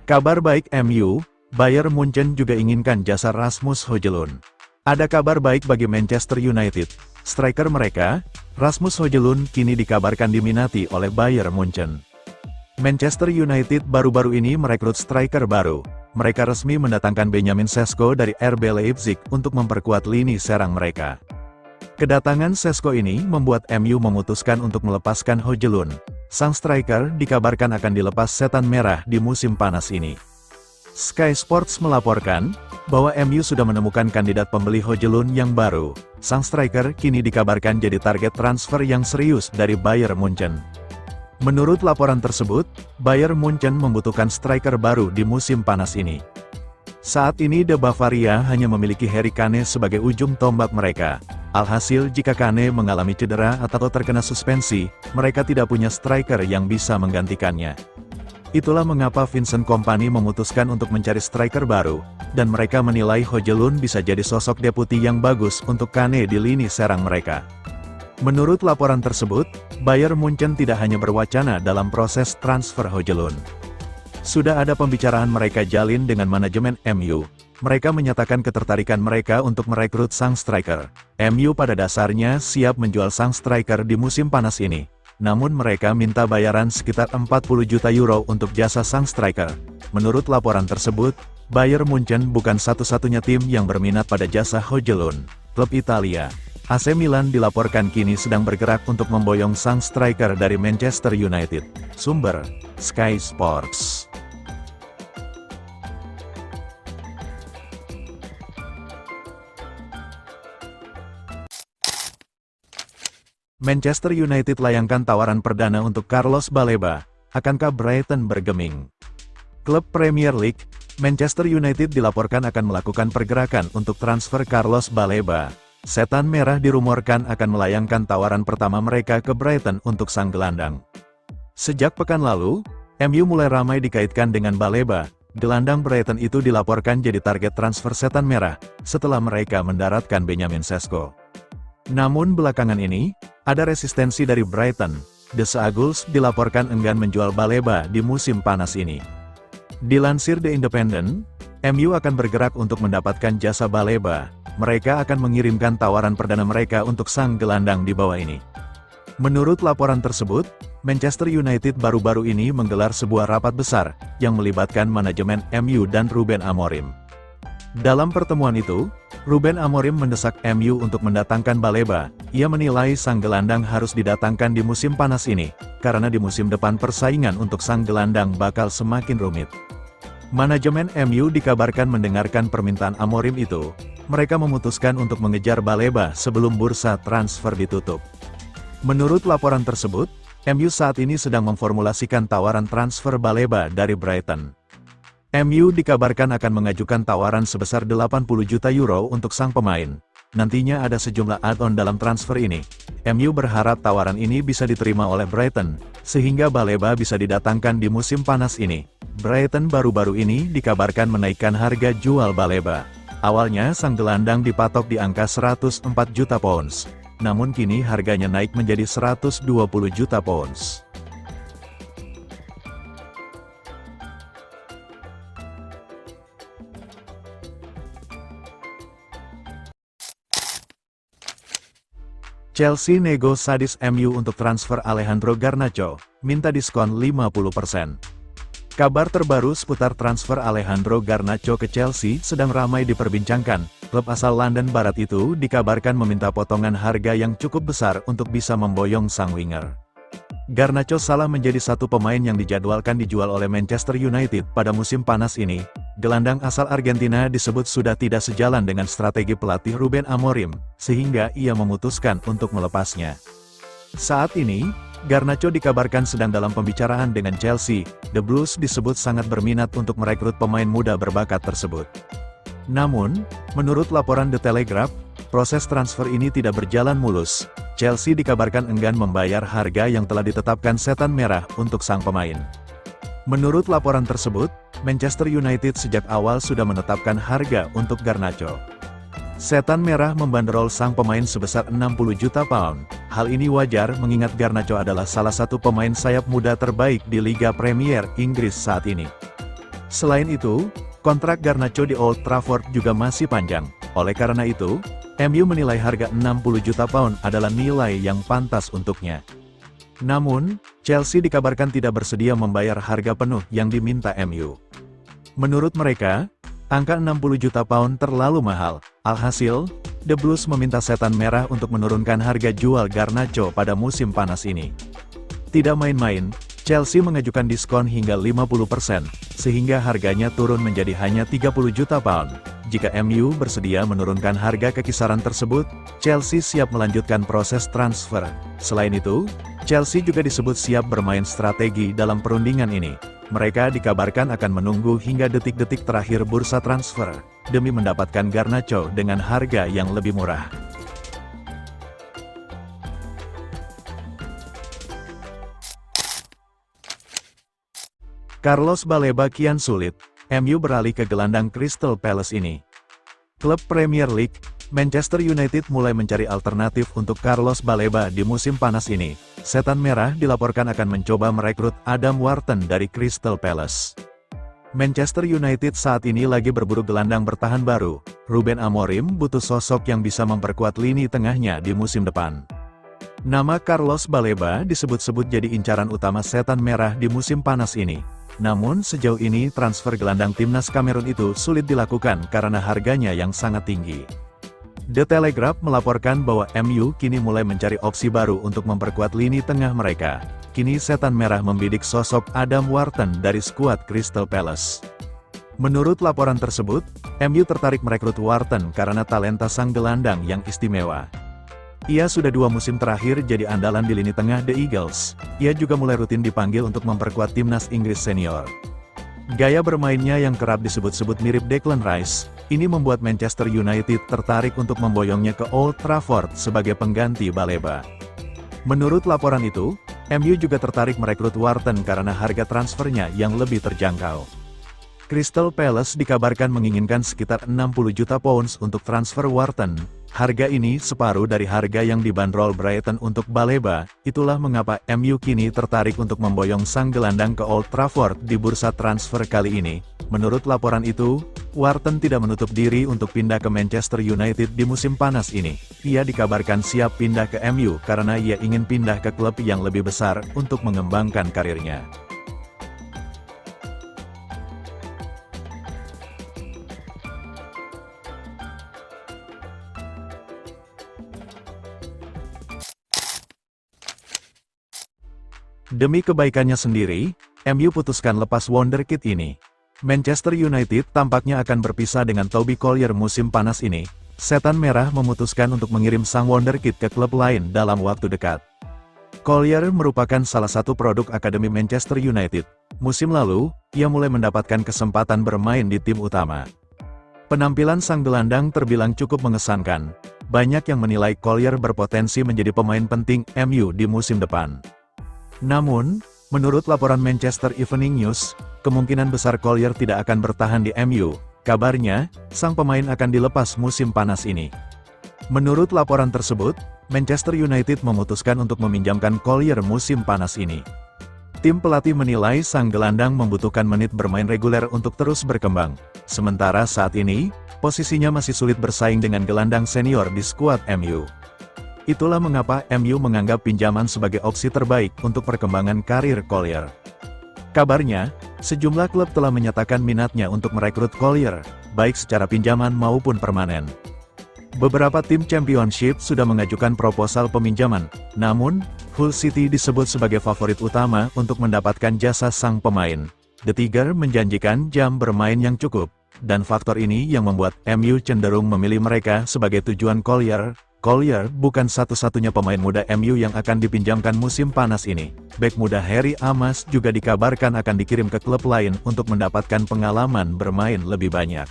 Kabar baik MU, Bayern Munchen juga inginkan jasa Rasmus Højlund. Ada kabar baik bagi Manchester United. Striker mereka, Rasmus Højlund kini dikabarkan diminati oleh Bayern Munchen. Manchester United baru-baru ini merekrut striker baru. Mereka resmi mendatangkan Benjamin Sesko dari RB Leipzig untuk memperkuat lini serang mereka. Kedatangan Sesko ini membuat MU memutuskan untuk melepaskan Højlund. Sang striker dikabarkan akan dilepas setan merah di musim panas ini. Sky Sports melaporkan bahwa MU sudah menemukan kandidat pembeli Højlund yang baru. Sang striker kini dikabarkan jadi target transfer yang serius dari Bayern Munchen. Menurut laporan tersebut, Bayern Munchen membutuhkan striker baru di musim panas ini. Saat ini The Bavaria hanya memiliki Harry Kane sebagai ujung tombak mereka. Alhasil jika Kane mengalami cedera atau terkena suspensi, mereka tidak punya striker yang bisa menggantikannya. Itulah mengapa Vincent Kompany memutuskan untuk mencari striker baru, dan mereka menilai Højlund bisa jadi sosok deputi yang bagus untuk Kane di lini serang mereka. Menurut laporan tersebut, Bayern Munchen tidak hanya berwacana dalam proses transfer Højlund. Sudah ada pembicaraan mereka jalin dengan manajemen MU. Mereka menyatakan ketertarikan mereka untuk merekrut sang striker. MU pada dasarnya siap menjual sang striker di musim panas ini. Namun mereka minta bayaran sekitar 40 juta euro untuk jasa sang striker. Menurut laporan tersebut, Bayern Munchen bukan satu-satunya tim yang berminat pada jasa Højlund. Klub Italia, AC Milan dilaporkan kini sedang bergerak untuk memboyong sang striker dari Manchester United. Sumber, Sky Sports. Manchester United layangkan tawaran perdana untuk Carlos Baleba. Akankah Brighton bergeming? Klub Premier League, Manchester United dilaporkan akan melakukan pergerakan untuk transfer Carlos Baleba. Setan merah dirumorkan akan melayangkan tawaran pertama mereka ke Brighton untuk sang gelandang. Sejak pekan lalu, MU mulai ramai dikaitkan dengan Baleba. Gelandang Brighton itu dilaporkan jadi target transfer setan merah, setelah mereka mendaratkan Benjamin Sesko. Namun belakangan ini, ada resistensi dari Brighton. The Seagulls dilaporkan enggan menjual Baleba di musim panas ini. Dilansir The Independent, MU akan bergerak untuk mendapatkan jasa Baleba. Mereka akan mengirimkan tawaran perdana mereka untuk sang gelandang di bawah ini. Menurut laporan tersebut, Manchester United baru-baru ini menggelar sebuah rapat besar, yang melibatkan manajemen MU dan Ruben Amorim. Dalam pertemuan itu, Ruben Amorim mendesak MU untuk mendatangkan Baleba. Ia menilai sang gelandang harus didatangkan di musim panas ini, karena di musim depan persaingan untuk sang gelandang bakal semakin rumit. Manajemen MU dikabarkan mendengarkan permintaan Amorim itu. Mereka memutuskan untuk mengejar Baleba sebelum bursa transfer ditutup. Menurut laporan tersebut, MU saat ini sedang memformulasikan tawaran transfer Baleba dari Brighton. MU dikabarkan akan mengajukan tawaran sebesar 80 juta euro untuk sang pemain. Nantinya ada sejumlah add-on dalam transfer ini. MU berharap tawaran ini bisa diterima oleh Brighton, sehingga Baleba bisa didatangkan di musim panas ini. Brighton baru-baru ini dikabarkan menaikkan harga jual Baleba. Awalnya sang gelandang dipatok di angka 104 juta pounds. Namun kini harganya naik menjadi 120 juta pounds. Chelsea nego sadis MU untuk transfer Alejandro Garnacho, minta diskon 50%. Kabar terbaru seputar transfer Alejandro Garnacho ke Chelsea sedang ramai diperbincangkan. Klub asal London Barat itu dikabarkan meminta potongan harga yang cukup besar untuk bisa memboyong sang winger. Garnacho salah menjadi satu pemain yang dijadwalkan dijual oleh Manchester United pada musim panas ini. Gelandang asal Argentina disebut sudah tidak sejalan dengan strategi pelatih Ruben Amorim, sehingga ia memutuskan untuk melepasnya. Saat ini, Garnacho dikabarkan sedang dalam pembicaraan dengan Chelsea. The Blues disebut sangat berminat untuk merekrut pemain muda berbakat tersebut. Namun, menurut laporan The Telegraph, proses transfer ini tidak berjalan mulus. Chelsea dikabarkan enggan membayar harga yang telah ditetapkan setan merah untuk sang pemain. Menurut laporan tersebut, Manchester United sejak awal sudah menetapkan harga untuk Garnacho. Setan merah membanderol sang pemain sebesar 60 juta pound. Hal ini wajar mengingat Garnacho adalah salah satu pemain sayap muda terbaik di Liga Premier Inggris saat ini. Selain itu, kontrak Garnacho di Old Trafford juga masih panjang. Oleh karena itu, MU menilai harga 60 juta pound adalah nilai yang pantas untuknya. Namun, Chelsea dikabarkan tidak bersedia membayar harga penuh yang diminta MU. Menurut mereka, angka 60 juta pound terlalu mahal. Alhasil, The Blues meminta Setan Merah untuk menurunkan harga jual Garnacho pada musim panas ini. Tidak main-main, Chelsea mengajukan diskon hingga 50%, sehingga harganya turun menjadi hanya 30 juta pound. Jika MU bersedia menurunkan harga ke kisaran tersebut, Chelsea siap melanjutkan proses transfer. Selain itu, Chelsea juga disebut siap bermain strategi dalam perundingan ini. Mereka dikabarkan akan menunggu hingga detik-detik terakhir bursa transfer, demi mendapatkan Garnacho dengan harga yang lebih murah. Carlos Baleba kian sulit, MU beralih ke gelandang Crystal Palace ini. Klub Premier League, Manchester United mulai mencari alternatif untuk Carlos Baleba di musim panas ini. Setan Merah dilaporkan akan mencoba merekrut Adam Wharton dari Crystal Palace. Manchester United saat ini lagi berburu gelandang bertahan baru. Ruben Amorim butuh sosok yang bisa memperkuat lini tengahnya di musim depan. Nama Carlos Baleba disebut-sebut jadi incaran utama Setan Merah di musim panas ini. Namun sejauh ini transfer gelandang timnas Kamerun itu sulit dilakukan karena harganya yang sangat tinggi. The Telegraph melaporkan bahwa MU kini mulai mencari opsi baru untuk memperkuat lini tengah mereka. Kini Setan Merah membidik sosok Adam Wharton dari skuad Crystal Palace. Menurut laporan tersebut, MU tertarik merekrut Wharton karena talenta sang gelandang yang istimewa. Ia sudah 2 musim terakhir jadi andalan di lini tengah The Eagles. Ia juga mulai rutin dipanggil untuk memperkuat timnas Inggris senior. Gaya bermainnya yang kerap disebut-sebut mirip Declan Rice, ini membuat Manchester United tertarik untuk memboyongnya ke Old Trafford sebagai pengganti Baleba. Menurut laporan itu, MU juga tertarik merekrut Wharton karena harga transfernya yang lebih terjangkau. Crystal Palace dikabarkan menginginkan sekitar 60 juta pounds untuk transfer Wharton. Harga ini separuh dari harga yang dibanderol Brighton untuk Baleba. Itulah mengapa MU kini tertarik untuk memboyong sang gelandang ke Old Trafford di bursa transfer kali ini. Menurut laporan itu, Wharton tidak menutup diri untuk pindah ke Manchester United di musim panas ini. Ia dikabarkan siap pindah ke MU karena ia ingin pindah ke klub yang lebih besar untuk mengembangkan karirnya. Demi kebaikannya sendiri, MU putuskan lepas wonderkid ini. Manchester United tampaknya akan berpisah dengan Toby Collier musim panas ini. Setan Merah memutuskan untuk mengirim sang wonderkid ke klub lain dalam waktu dekat. Collier merupakan salah satu produk Akademi Manchester United. Musim lalu, ia mulai mendapatkan kesempatan bermain di tim utama. Penampilan sang gelandang terbilang cukup mengesankan. Banyak yang menilai Collier berpotensi menjadi pemain penting MU di musim depan. Namun, menurut laporan Manchester Evening News, kemungkinan besar Collier tidak akan bertahan di MU. Kabarnya, sang pemain akan dilepas musim panas ini. Menurut laporan tersebut, Manchester United memutuskan untuk meminjamkan Collier musim panas ini. Tim pelatih menilai sang gelandang membutuhkan menit bermain reguler untuk terus berkembang. Sementara saat ini, posisinya masih sulit bersaing dengan gelandang senior di skuad MU. Itulah mengapa MU menganggap pinjaman sebagai opsi terbaik untuk perkembangan karir Collier. Kabarnya, sejumlah klub telah menyatakan minatnya untuk merekrut Collier, baik secara pinjaman maupun permanen. Beberapa tim Championship sudah mengajukan proposal peminjaman, namun, Hull City disebut sebagai favorit utama untuk mendapatkan jasa sang pemain. The Tiger menjanjikan jam bermain yang cukup, dan faktor ini yang membuat MU cenderung memilih mereka sebagai tujuan Collier. Collier bukan satu-satunya pemain muda MU yang akan dipinjamkan musim panas ini. Bek muda Harry Amos juga dikabarkan akan dikirim ke klub lain untuk mendapatkan pengalaman bermain lebih banyak.